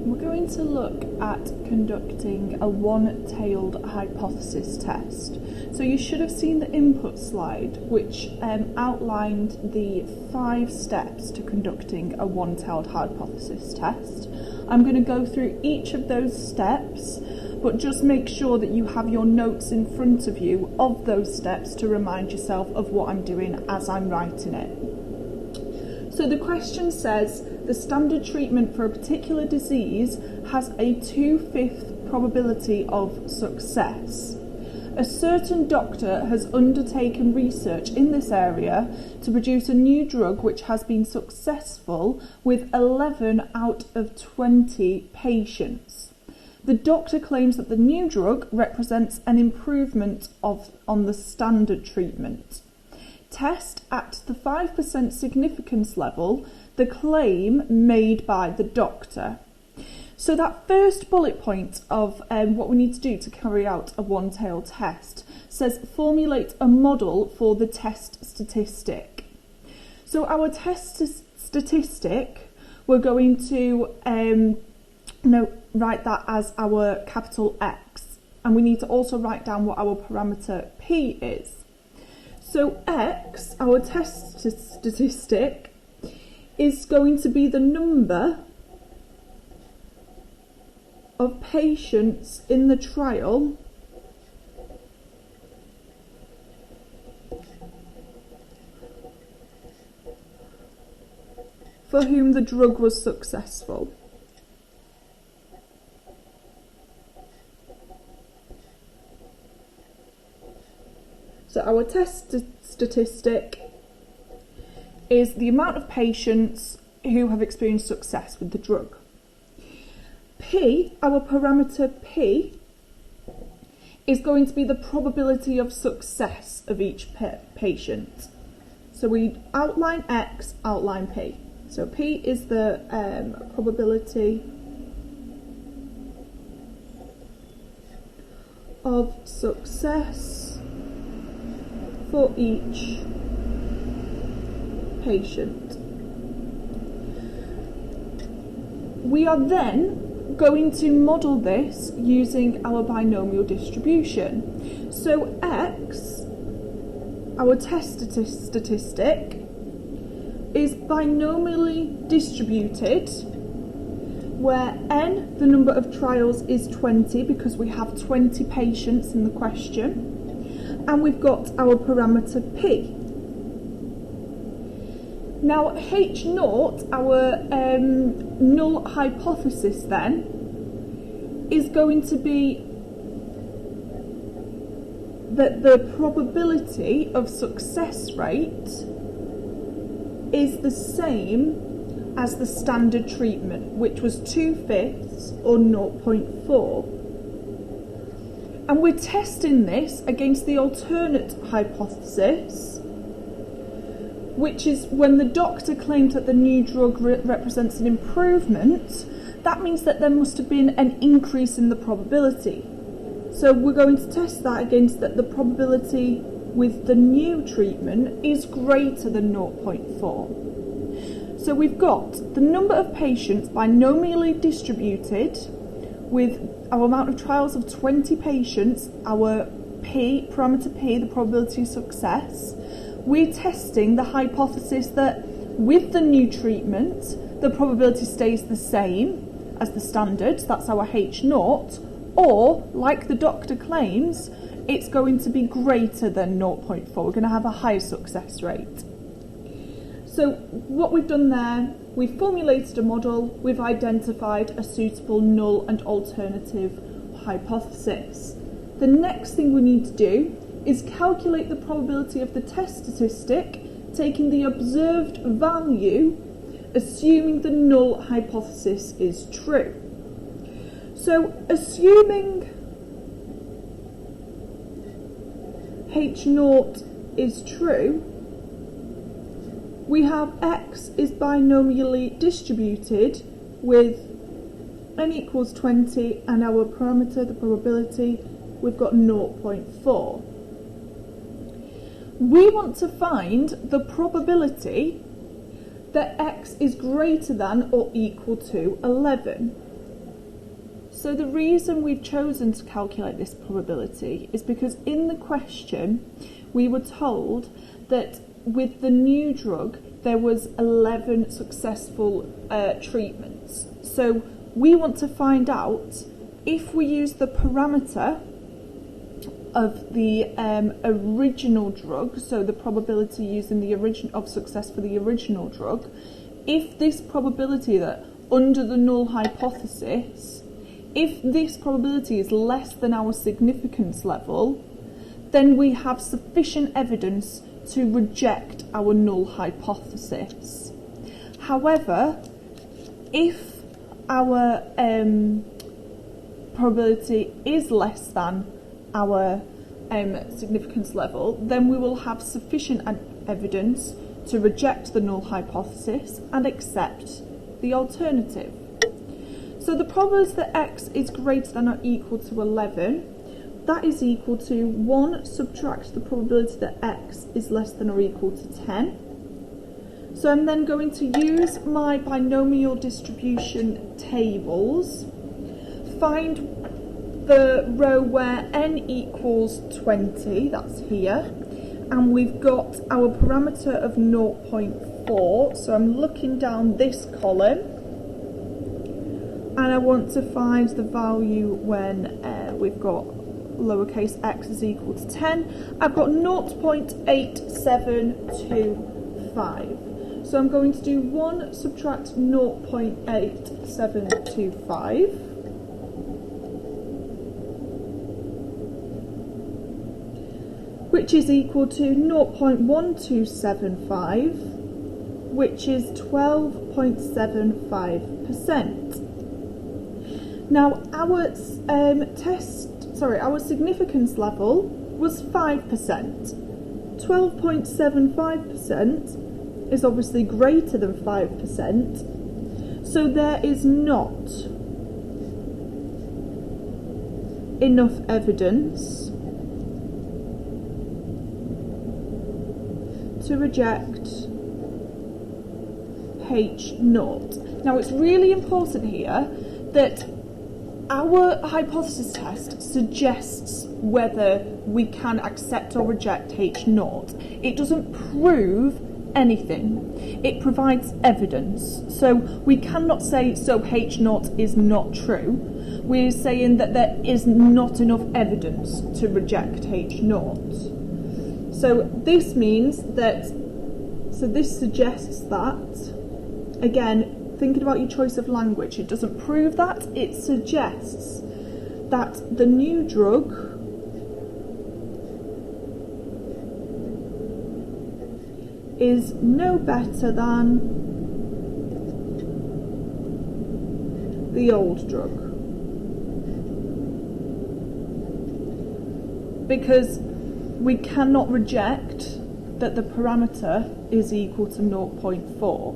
We're going to look at conducting a one-tailed hypothesis test. So you should have seen the input slide which outlined the 5 steps to conducting a one-tailed hypothesis test. I'm going to go through each of those steps, but just make sure that you have your notes in front of you of those steps to remind yourself of what I'm doing as I'm writing it. So the question says, the standard treatment for a particular disease has a 2/5 probability of success. A certain doctor has undertaken research in this area to produce a new drug which has been successful with 11 out of 20 patients. The doctor claims that the new drug represents an improvement on the standard treatment. Test at the 5% significance level the claim made by the doctor. So that first bullet point of what we need to do to carry out a one-tailed test says formulate a model for the test statistic. So our test statistic, we're going to write that as our capital X, and we need to also write down what our parameter P is. So X, our test statistic, is going to be the number of patients in the trial for whom the drug was successful. So our test statistic is the amount of patients who have experienced success with the drug. P, our parameter P, is going to be the probability of success of each patient. So we outline X, outline P. So P is the probability of success for each patient. We are then going to model this using our binomial distribution. So X, our test statistic, is binomially distributed, where N, the number of trials, is 20 because we have 20 patients in the question, and we've got our parameter P. Now H0, our null hypothesis then, is going to be that the probability of success rate is the same as the standard treatment, which was 2/5 or 0.4. And we're testing this against the alternate hypothesis, which is when the doctor claimed that the new drug represents an improvement, that means that there must have been an increase in the probability. So we're going to test that against that the probability with the new treatment is greater than 0.4. So we've got the number of patients binomially distributed with our amount of trials of 20 patients, our P, parameter P, the probability of success. We're testing the hypothesis that with the new treatment, the probability stays the same as the standard, that's our H0, or, like the doctor claims, it's going to be greater than 0.4. We're going to have a higher success rate. So what we've done there, we've formulated a model, we've identified a suitable null and alternative hypothesis. The next thing we need to do is calculate the probability of the test statistic, taking the observed value, assuming the null hypothesis is true. So assuming H0 is true, we have X is binomially distributed with N equals 20 and our parameter, the probability, we've got 0.4. We want to find the probability that X is greater than or equal to 11. So the reason we've chosen to calculate this probability is because in the question we were told that with the new drug there was 11 successful treatments. So we want to find out if we use the parameter of the original drug, so the probability using the of success for the original drug, if this probability that under the null hypothesis, if this probability is less than our significance level, then we have sufficient evidence to reject our null hypothesis. However, if our probability is less than our significance level, then we will have sufficient evidence to reject the null hypothesis and accept the alternative. So the probability that x is greater than or equal to 11, that is equal to 1 subtract the probability that x is less than or equal to 10. So I'm then going to use my binomial distribution tables, find the row where n equals 20, that's here, and we've got our parameter of 0.4, so I'm looking down this column, and I want to find the value when we've got lowercase x is equal to 10. I've got 0.8725. So I'm going to do 1 subtract 0.8725. Which is equal to 0.1275, which is 12.75%. Now our our significance level was 5%. 12.75% is obviously greater than 5%, so there is not enough evidence to reject H0. Now it's really important here that our hypothesis test suggests whether we can accept or reject H0. It doesn't prove anything. It provides evidence. So we cannot say, so H0 is not true. We're saying that there is not enough evidence to reject H0. So this means that, this suggests that, again, thinking about your choice of language, it doesn't prove that, it suggests that the new drug is no better than the old drug. Because we cannot reject that the parameter is equal to 0.4.